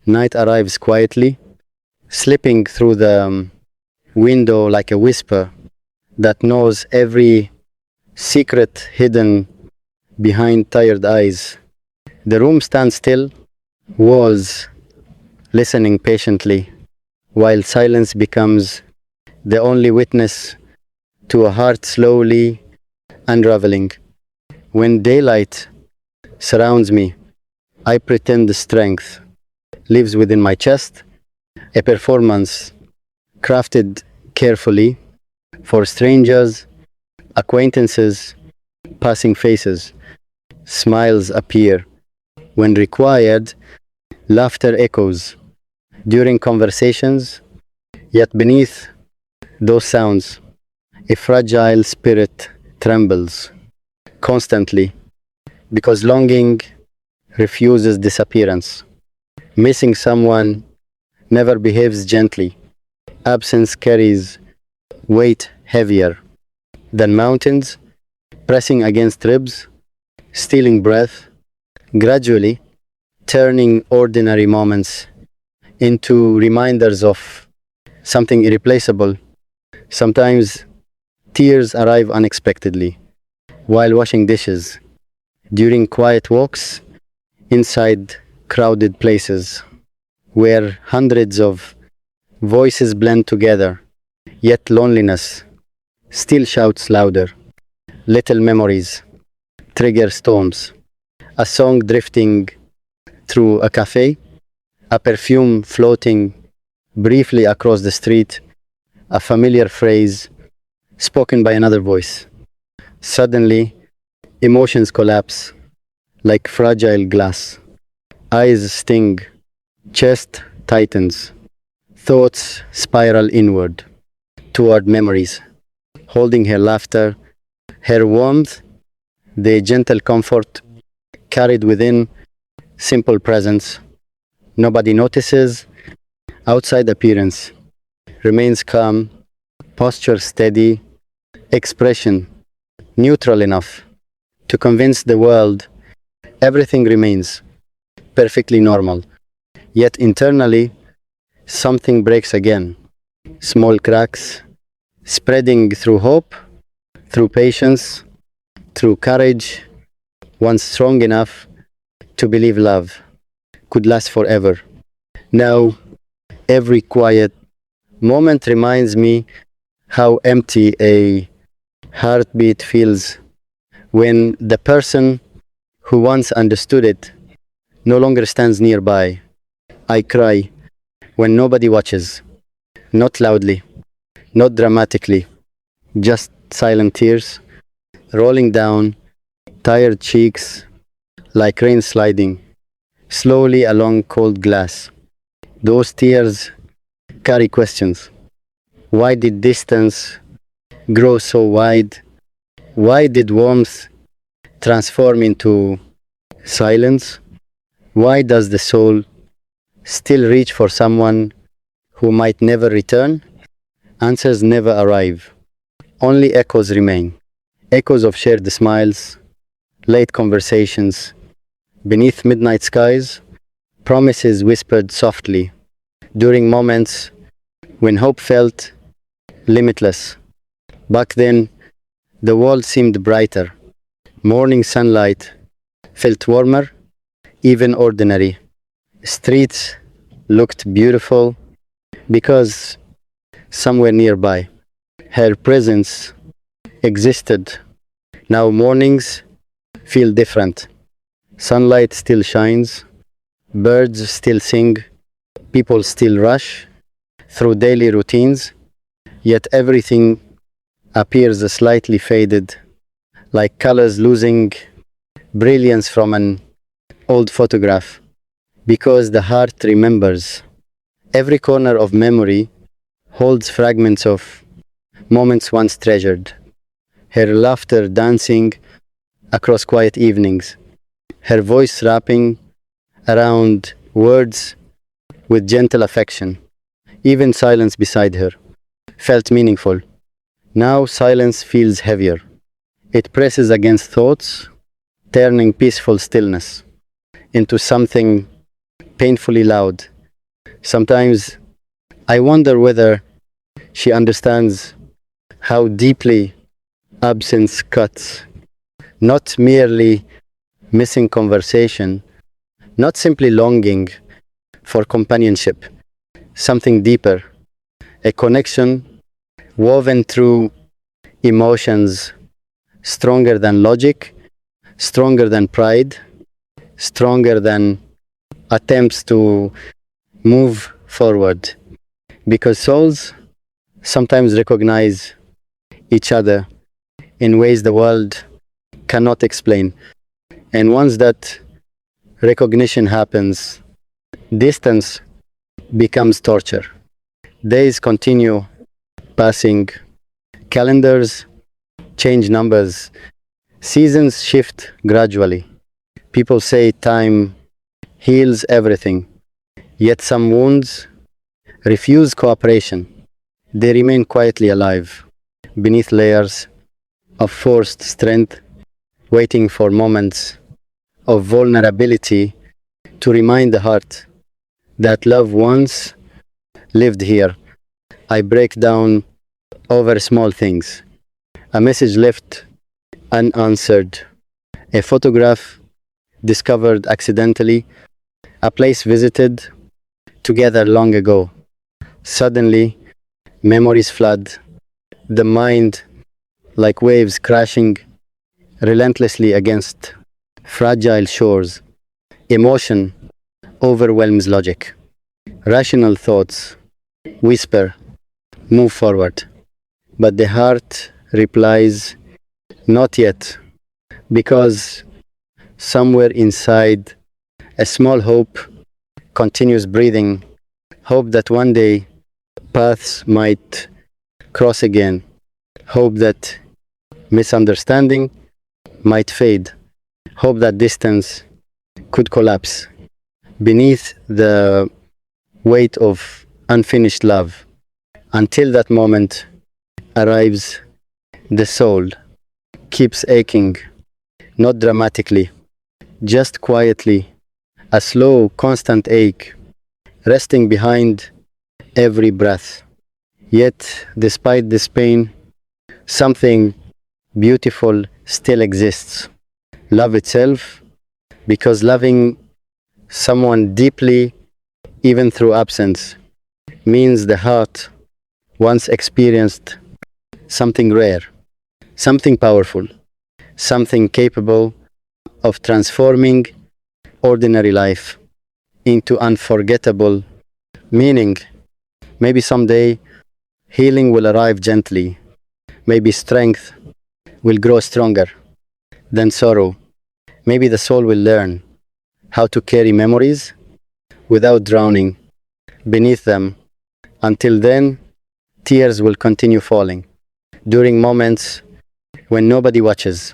Night arrives quietly, slipping through the window like a whisper that knows every secret hidden behind tired eyes. The room stands still, walls listening patiently, while silence becomes the only witness to a heart slowly unraveling. When daylight surrounds me, I pretend the strength lives within my chest, a performance crafted carefully for strangers, acquaintances, passing faces. Smiles appear when required, laughter echoes during conversations, yet beneath those sounds, a fragile spirit trembles constantly because longing refuses disappearance. Missing someone never behaves gently. Absence carries weight heavier than mountains, pressing against ribs, stealing breath, gradually turning ordinary moments into reminders of something irreplaceable. Sometimes tears arrive unexpectedly while washing dishes, during quiet walks inside crowded places where hundreds of voices blend together, yet loneliness still shouts louder. Little memories trigger storms. A song drifting through a cafe, a perfume floating briefly across the street, a familiar phrase spoken by another voice. Suddenly, emotions collapse like fragile glass. Eyes sting, chest tightens, thoughts spiral inward toward memories, holding her laughter, her warmth, the gentle comfort carried within simple presence. Nobody notices. Outside appearance remains calm, posture steady, expression neutral enough to convince the world everything remains perfectly normal. Yet internally, something breaks again. Small cracks, spreading through hope, through patience, through courage, once strong enough to believe love could last forever. Now, every quiet moment reminds me how empty a heartbeat feels when the person who once understood it no longer stands nearby. I cry when nobody watches, not loudly, not dramatically, just silent tears rolling down tired cheeks like rain sliding slowly along cold glass. Those tears carry questions. Why did distance grow so wide? Why did warmth transform into silence? Why does the soul still reach for someone who might never return? Answers never arrive. Only echoes remain. Echoes of shared smiles, late conversations, beneath midnight skies, promises whispered softly during moments when hope felt limitless. Back then, the world seemed brighter. Morning sunlight felt warmer, even ordinary. Streets looked beautiful because somewhere nearby her presence existed. Now mornings feel different. Sunlight still shines, birds still sing, people still rush through daily routines, yet everything appears slightly faded, like colors losing brilliance from an old photograph. Because the heart remembers. Every corner of memory holds fragments of moments once treasured. Her laughter dancing across quiet evenings, her voice wrapping around words with gentle affection. Even silence beside her felt meaningful. Now silence feels heavier. It presses against thoughts, turning peaceful stillness into something painfully loud. Sometimes I wonder whether she understands how deeply absence cuts, not merely missing conversation, not simply longing for companionship, something deeper, a connection woven through emotions stronger than logic, stronger than pride, stronger than attempts to move forward. Because souls sometimes recognize each other in ways the world cannot explain. And once that recognition happens, distance becomes torture. Days continue passing, calendars change numbers, seasons shift gradually. People say time heals everything, yet some wounds refuse cooperation. They remain quietly alive, beneath layers of forced strength, waiting for moments of vulnerability to remind the heart that love once lived here. I break down over small things. A message left unanswered, a photograph discovered accidentally, a place visited together long ago. Suddenly, memories flood, the mind like waves crashing relentlessly against fragile shores. Emotion overwhelms logic. Rational thoughts whisper, move forward. But the heart replies, not yet, because somewhere inside, a small hope continues breathing, hope that one day paths might cross again, hope that misunderstanding might fade, hope that distance could collapse beneath the weight of unfinished love. Until that moment arrives, the soul keeps aching, not dramatically, just quietly, a slow, constant ache, resting behind every breath. Yet, despite this pain, something beautiful still exists. Love itself, because loving someone deeply, even through absence, means the heart once experienced something rare, something powerful, something capable of transforming ordinary life into unforgettable meaning. Maybe someday healing will arrive gently. Maybe strength will grow stronger than sorrow. Maybe the soul will learn how to carry memories without drowning beneath them. Until then, tears will continue falling during moments when nobody watches,